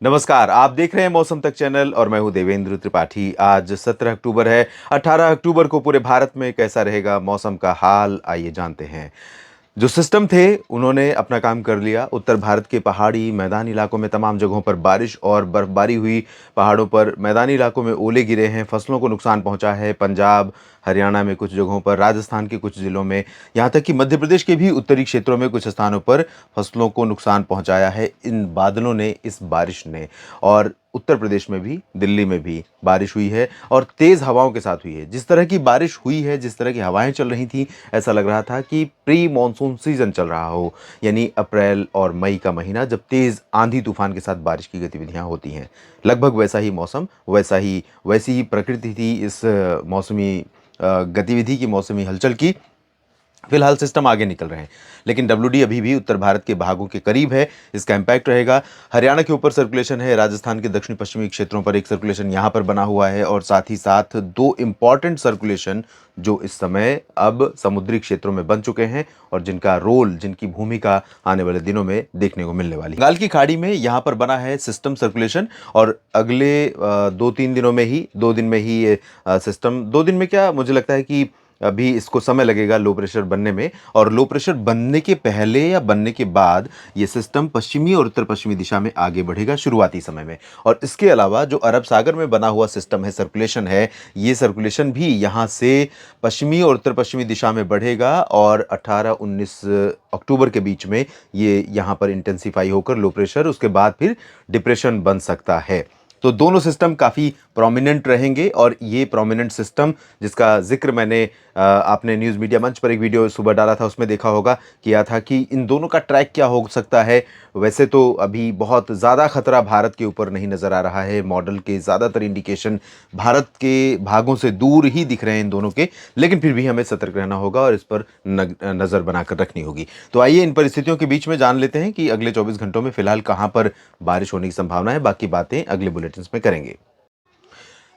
नमस्कार, आप देख रहे हैं मौसम तक चैनल और मैं हूं देवेंद्र त्रिपाठी। आज 17 अक्टूबर है। 18 अक्टूबर को पूरे भारत में कैसा रहेगा मौसम का हाल, आइए जानते हैं। जो सिस्टम थे उन्होंने अपना काम कर लिया। उत्तर भारत के पहाड़ी मैदानी इलाकों में तमाम जगहों पर बारिश और बर्फबारी हुई। पहाड़ों पर मैदानी इलाकों में ओले गिरे हैं, फसलों को नुकसान पहुंचा है। पंजाब, हरियाणा में कुछ जगहों पर, राजस्थान के कुछ ज़िलों में, यहाँ तक कि मध्य प्रदेश के भी उत्तरी क्षेत्रों में कुछ स्थानों पर फसलों को नुकसान पहुंचाया है इन बादलों ने, इस बारिश ने। और उत्तर प्रदेश में भी, दिल्ली में भी बारिश हुई है और तेज़ हवाओं के साथ हुई है। जिस तरह की बारिश हुई है, जिस तरह की हवाएं चल रही थी, ऐसा लग रहा था कि प्री मॉनसून सीजन चल रहा हो, यानी अप्रैल और मई का महीना जब तेज़ आंधी तूफान के साथ बारिश की गतिविधियां होती हैं। लगभग वैसा ही मौसम, वैसी ही प्रकृति थी इस मौसमी गतिविधि की, मौसमी हलचल की। फिलहाल सिस्टम आगे निकल रहे हैं, लेकिन डब्ल्यूडी अभी भी उत्तर भारत के भागों के करीब है। इसका इम्पैक्ट रहेगा। हरियाणा के ऊपर सर्कुलेशन है, राजस्थान के दक्षिण पश्चिमी क्षेत्रों पर एक सर्कुलेशन यहाँ पर बना हुआ है, और साथ ही साथ दो इम्पॉर्टेंट सर्कुलेशन जो इस समय अब समुद्री क्षेत्रों में बन चुके हैं और जिनका रोल, जिनकी भूमिका आने वाले दिनों में देखने को मिलने वाली है। बंगाल की खाड़ी में यहाँ पर बना है सिस्टम सर्कुलेशन, और अगले 2-3 दिनों में ही, 2 दिन में ही ये सिस्टम, 2 दिन में क्या, मुझे लगता है कि अभी इसको समय लगेगा लो प्रेशर बनने में। और लो प्रेशर बनने के पहले या बनने के बाद ये सिस्टम पश्चिमी और उत्तर पश्चिमी दिशा में आगे बढ़ेगा शुरुआती समय में। और इसके अलावा जो अरब सागर में बना हुआ सिस्टम है, सर्कुलेशन है, ये सर्कुलेशन भी यहाँ से पश्चिमी और उत्तर पश्चिमी दिशा में बढ़ेगा और 18-19 अक्टूबर के बीच में ये यहाँ पर इंटेंसिफाई होकर लो प्रेशर, उसके बाद फिर डिप्रेशन बन सकता है। तो दोनों सिस्टम काफ़ी प्रोमिनेंट रहेंगे, और ये प्रोमिनेंट सिस्टम जिसका जिक्र मैंने आपने न्यूज़ मीडिया मंच पर एक वीडियो सुबह डाला था, उसमें देखा होगा, किया था कि इन दोनों का ट्रैक क्या हो सकता है। वैसे तो अभी बहुत ज़्यादा खतरा भारत के ऊपर नहीं नज़र आ रहा है, मॉडल के ज़्यादातर इंडिकेशन भारत के भागों से दूर ही दिख रहे हैं इन दोनों के, लेकिन फिर भी हमें सतर्क रहना होगा और इस पर नज़र बनाकर रखनी होगी। तो आइए इन परिस्थितियों के बीच में जान लेते हैं कि अगले 24 घंटों में फिलहाल कहाँ पर बारिश होने की संभावना है। बाकी बातें अगले बुलेटिन में करेंगे।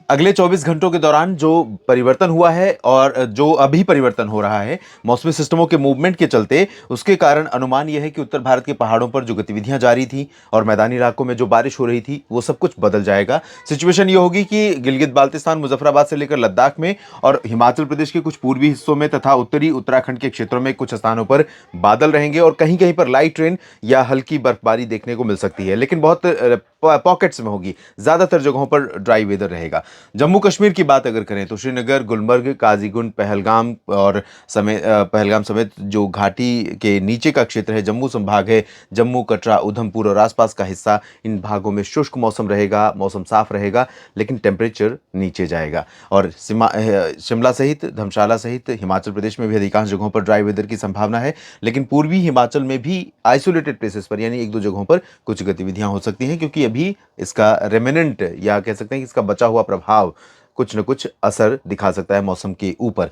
अगले 24 घंटों के दौरान जो परिवर्तन हुआ है और जो अभी परिवर्तन हो रहा है मौसमी सिस्टमों के मूवमेंट के चलते, उसके कारण अनुमान यह है कि उत्तर भारत के पहाड़ों पर जो गतिविधियां जारी थी और मैदानी इलाकों में जो बारिश हो रही थी, वो सब कुछ बदल जाएगा। सिचुएशन ये होगी कि गिलगित बाल्तिस्तान, मुजफ्फराबाद से लेकर लद्दाख में और हिमाचल प्रदेश के कुछ पूर्वी हिस्सों में तथा उत्तरी उत्तराखंड के क्षेत्रों में कुछ स्थानों पर बादल रहेंगे और कहीं कहीं पर लाइट रेन या हल्की बर्फबारी देखने को मिल सकती है, लेकिन बहुत पॉकेट्स में होगी। ज्यादातर जगहों पर ड्राई वेदर रहेगा। जम्मू कश्मीर की बात अगर करें तो श्रीनगर, गुलमर्ग, काजीगुंड, पहलगाम और पहलगाम समेत जो घाटी के नीचे का क्षेत्र है, जम्मू संभाग है, जम्मू, कटरा, उधमपुर और आसपास का हिस्सा, इन भागों में शुष्क मौसम रहेगा, मौसम साफ रहेगा, लेकिन टेम्परेचर नीचे जाएगा। और शिमला सहित, धर्मशाला सहित हिमाचल प्रदेश में भी अधिकांश जगहों पर ड्राई वेदर की संभावना है, लेकिन पूर्वी हिमाचल में भी आइसोलेटेड प्लेसेस पर, यानी एक दो जगहों पर कुछ गतिविधियां हो सकती हैं, क्योंकि अभी इसका रेमिनेंट, या कह सकते हैं कि इसका बचा हुआ प्रभाव कुछ न कुछ असर दिखा सकता है मौसम के ऊपर।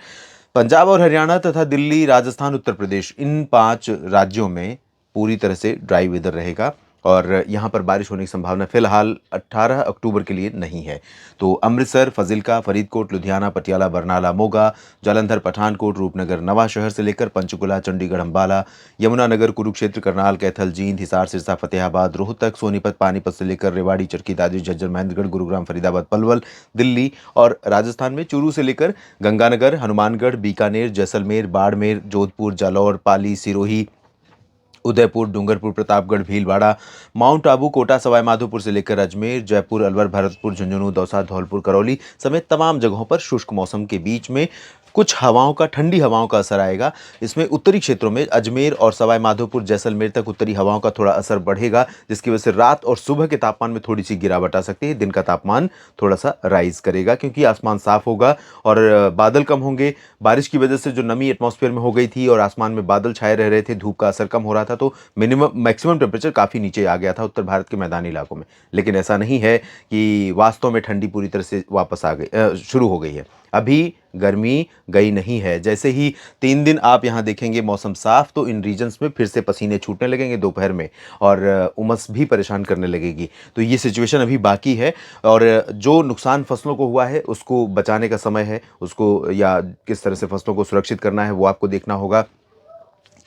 पंजाब और हरियाणा तथा दिल्ली, राजस्थान, उत्तर प्रदेश, इन 5 राज्यों में पूरी तरह से ड्राई वेदर रहेगा और यहाँ पर बारिश होने की संभावना फिलहाल 18 अक्टूबर के लिए नहीं है। तो अमृतसर, फजिल्का, फरीदकोट, लुधियाना, पटियाला, बरनाला, मोगा, जालंधर, पठानकोट, रूपनगर, नवा शहर से लेकर पंचकुला, चंडीगढ़, अंबाला, यमुनानगर, कुरुक्षेत्र, करनाल, कैथल, जींद, हिसार, सिरसा, फतेहाबाद, रोहतक, सोनीपत, पानीपत से लेकर रेवाड़ी, चरखी दादरी, झज्जर, महेंद्रगढ़, गुरुग्राम, फरीदाबाद, पलवल, दिल्ली और राजस्थान में चूरू से लेकर गंगानगर, हनुमानगढ़, बीकानेर, जैसलमेर, बाड़मेर, जोधपुर, जालौर, पाली, सिरोही, उदयपुर, डूंगरपुर, प्रतापगढ़, भीलवाड़ा, माउंट आबू, कोटा, सवाई माधोपुर से लेकर अजमेर, जयपुर, अलवर, भरतपुर, झुंझुनू, दौसा, धौलपुर, करौली समेत तमाम जगहों पर शुष्क मौसम के बीच में कुछ हवाओं का, ठंडी हवाओं का असर आएगा। इसमें उत्तरी क्षेत्रों में अजमेर और सवाई माधोपुर, जैसलमेर तक उत्तरी हवाओं का थोड़ा असर बढ़ेगा, जिसकी वजह से रात और सुबह के तापमान में थोड़ी सी गिरावट आ सकती है। दिन का तापमान थोड़ा सा राइज करेगा, क्योंकि आसमान साफ होगा और बादल कम होंगे। बारिश की वजह से जो नमी एटमॉस्फेयर में हो गई थी और आसमान में बादल छाए रह रहे थे, धूप का असर कम हो रहा था, तो मैक्सिमम टेम्परेचर काफ़ी नीचे आ गया था उत्तर भारत के मैदानी इलाकों में। लेकिन ऐसा नहीं है कि वास्तव में ठंडी पूरी तरह से वापस आ गई, शुरू हो गई है। अभी गर्मी गई नहीं है। जैसे ही 3 दिन आप यहाँ देखेंगे मौसम साफ, तो इन रीजन्स में फिर से पसीने छूटने लगेंगे दोपहर में और उमस भी परेशान करने लगेगी। तो ये सिचुएशन अभी बाकी है, और जो नुकसान फसलों को हुआ है उसको बचाने का समय है, उसको या किस तरह से फसलों को सुरक्षित करना है वो आपको देखना होगा।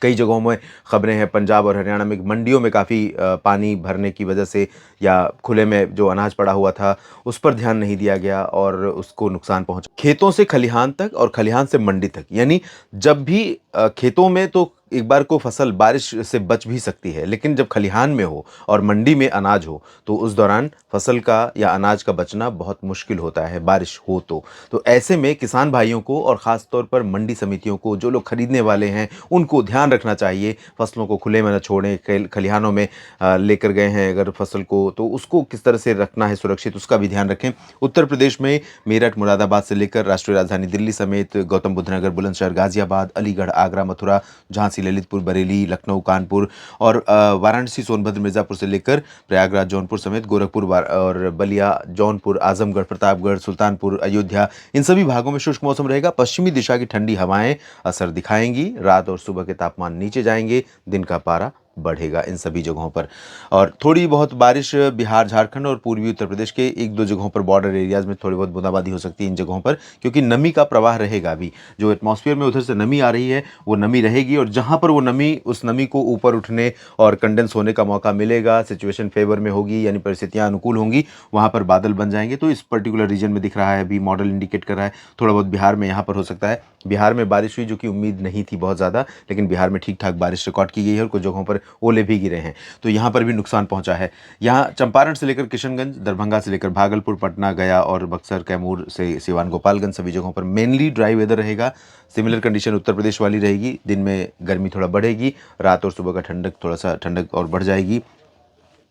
कई जगहों में खबरें हैं, पंजाब और हरियाणा में मंडियों में काफ़ी पानी भरने की वजह से या खुले में जो अनाज पड़ा हुआ था उस पर ध्यान नहीं दिया गया और उसको नुकसान पहुंचा। खेतों से खलिहान तक और खलिहान से मंडी तक, यानी जब भी खेतों में तो एक बार को फसल बारिश से बच भी सकती है, लेकिन जब खलिहान में हो और मंडी में अनाज हो तो उस दौरान फसल का या अनाज का बचना बहुत मुश्किल होता है, बारिश हो तो ऐसे में किसान भाइयों को और ख़ास तौर पर मंडी समितियों को, जो लोग खरीदने वाले हैं, उनको ध्यान रखना चाहिए। फसलों को खुले में न छोड़ें, खलिहानों में लेकर गए हैं अगर फसल को, तो उसको किस तरह से रखना है सुरक्षित, उसका भी ध्यान रखें। उत्तर प्रदेश में मेरठ, मुरादाबाद से लेकर राष्ट्रीय राजधानी दिल्ली समेत गौतम बुद्ध नगर, बुलंदशहर, गाजियाबाद, अलीगढ़, आगरा, मथुरा, झांसी, ललितपुर, बरेली, लखनऊ, कानपुर और वाराणसी, सोनभद्र, मिर्ज़ापुर से लेकर प्रयागराज, जौनपुर समेत गोरखपुर और बलिया, जौनपुर, आजमगढ़, प्रतापगढ़, सुल्तानपुर, अयोध्या, इन सभी भागों में शुष्क मौसम रहेगा। पश्चिमी दिशा की ठंडी हवाएं असर दिखाएंगी। रात और सुबह के तापमान नीचे जाएंगे, दिन का पारा बढ़ेगा इन सभी जगहों पर। और थोड़ी बहुत बारिश बिहार, झारखंड और पूर्वी उत्तर प्रदेश के एक दो जगहों पर, बॉर्डर एरियाज में थोड़ी बहुत बूंदाबांदी हो सकती है इन जगहों पर, क्योंकि नमी का प्रवाह रहेगा। अभी जो एटमॉस्फेयर में उधर से नमी आ रही है वो नमी रहेगी, और जहां पर वो नमी, उस नमी को ऊपर उठने और कंडेंस होने का मौका मिलेगा, सिचुएशन फेवर में होगी, यानी परिस्थितियां अनुकूल होंगी, वहां पर बादल बन जाएंगे। तो इस पर्टिकुलर रीजन में दिख रहा है, अभी मॉडल इंडिकेट कर रहा है थोड़ा बहुत बिहार में यहाँ पर हो सकता है। बिहार में बारिश हुई जो कि उम्मीद नहीं थी बहुत ज़्यादा, लेकिन बिहार में ठीक ठाक बारिश रिकॉर्ड की गई है और कुछ जगहों पर ओले भी गिरे हैं, तो यहाँ पर भी नुकसान पहुंचा है। यहाँ चंपारण से लेकर किशनगंज, दरभंगा से लेकर भागलपुर, पटना, गया और बक्सर, कैमूर से सिवान, गोपालगंज, सभी जगहों पर मेनली ड्राई वेदर रहेगा। सिमिलर कंडीशन उत्तर प्रदेश वाली रहेगी। दिन में गर्मी थोड़ा बढ़ेगी, रात और सुबह का थोड़ा सा ठंडक और बढ़ जाएगी।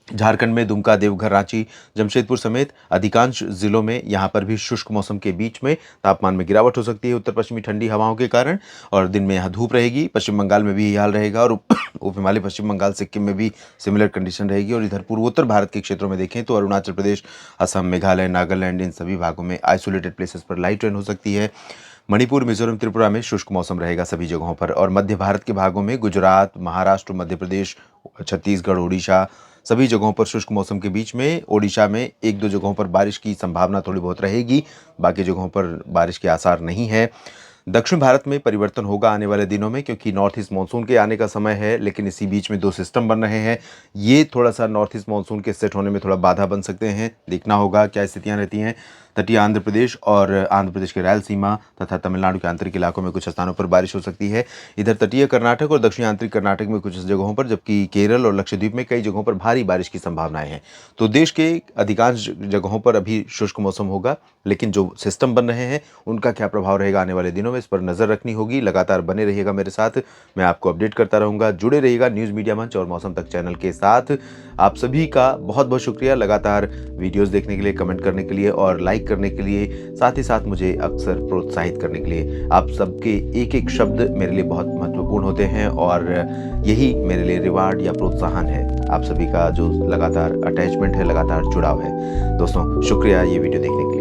झारखंड में दुमका, देवघर, रांची, जमशेदपुर समेत अधिकांश जिलों में यहाँ पर भी शुष्क मौसम के बीच में तापमान में गिरावट हो सकती है उत्तर पश्चिमी ठंडी हवाओं के कारण, और दिन में यहाँ धूप रहेगी। पश्चिम बंगाल में भी यही हाल रहेगा, और उप हिमालय पश्चिम बंगाल, सिक्किम में भी सिमिलर कंडीशन रहेगी। और इधर पूर्वोत्तर भारत के क्षेत्रों में देखें तो अरुणाचल प्रदेश, असम, मेघालय, नागालैंड, इन सभी भागों में आइसोलेटेड प्लेसेस पर लाइट रेन हो सकती है। मणिपुर, मिजोरम, त्रिपुरा में शुष्क मौसम रहेगा सभी जगहों पर, और मध्य भारत के भागों में गुजरात, महाराष्ट्र, मध्य प्रदेश, छत्तीसगढ़, उड़ीसा, सभी जगहों पर शुष्क मौसम के बीच में। ओडिशा में एक दो जगहों पर बारिश की संभावना थोड़ी बहुत रहेगी, बाकी जगहों पर बारिश के आसार नहीं है। दक्षिण भारत में परिवर्तन होगा आने वाले दिनों में, क्योंकि नॉर्थ ईस्ट मानसून के आने का समय है, लेकिन इसी बीच में दो सिस्टम बन रहे हैं। ये थोड़ा सा नॉर्थ ईस्ट मानसून के सेट होने में थोड़ा बाधा बन सकते हैं। देखना होगा क्या स्थितियां रहती हैं। तटीय आंध्र प्रदेश और आंध्र प्रदेश के रायलसीमा तथा तमिलनाडु के आंतरिक इलाकों में कुछ स्थानों पर बारिश हो सकती है। इधर तटीय कर्नाटक और दक्षिणी आंतरिक कर्नाटक में कुछ जगहों पर, जबकि केरल और लक्षद्वीप में कई जगहों पर भारी बारिश की संभावनाएं हैं। तो देश के अधिकांश जगहों पर अभी शुष्क मौसम होगा, लेकिन जो सिस्टम बन रहे हैं उनका क्या प्रभाव रहेगा आने वाले दिनों में, इस पर नजर रखनी होगी। लगातार बने रहिएगा मेरे साथ, मैं आपको अपडेट करता रहूंगा। जुड़े रहिएगा न्यूज़ मीडिया मंच और मौसम तक चैनल के साथ। आप सभी का बहुत बहुत शुक्रिया लगातार वीडियोस देखने के लिए, कमेंट करने के लिए और लाइक करने के लिए, साथ ही साथ मुझे अक्सर प्रोत्साहित करने के लिए। आप सबके एक एक शब्द मेरे लिए बहुत महत्वपूर्ण होते हैं, और यही मेरे लिए रिवार्ड या प्रोत्साहन है। आप सभी का जो लगातार अटैचमेंट है, लगातार जुड़ाव है। दोस्तों शुक्रिया ये वीडियो देखने के लिए।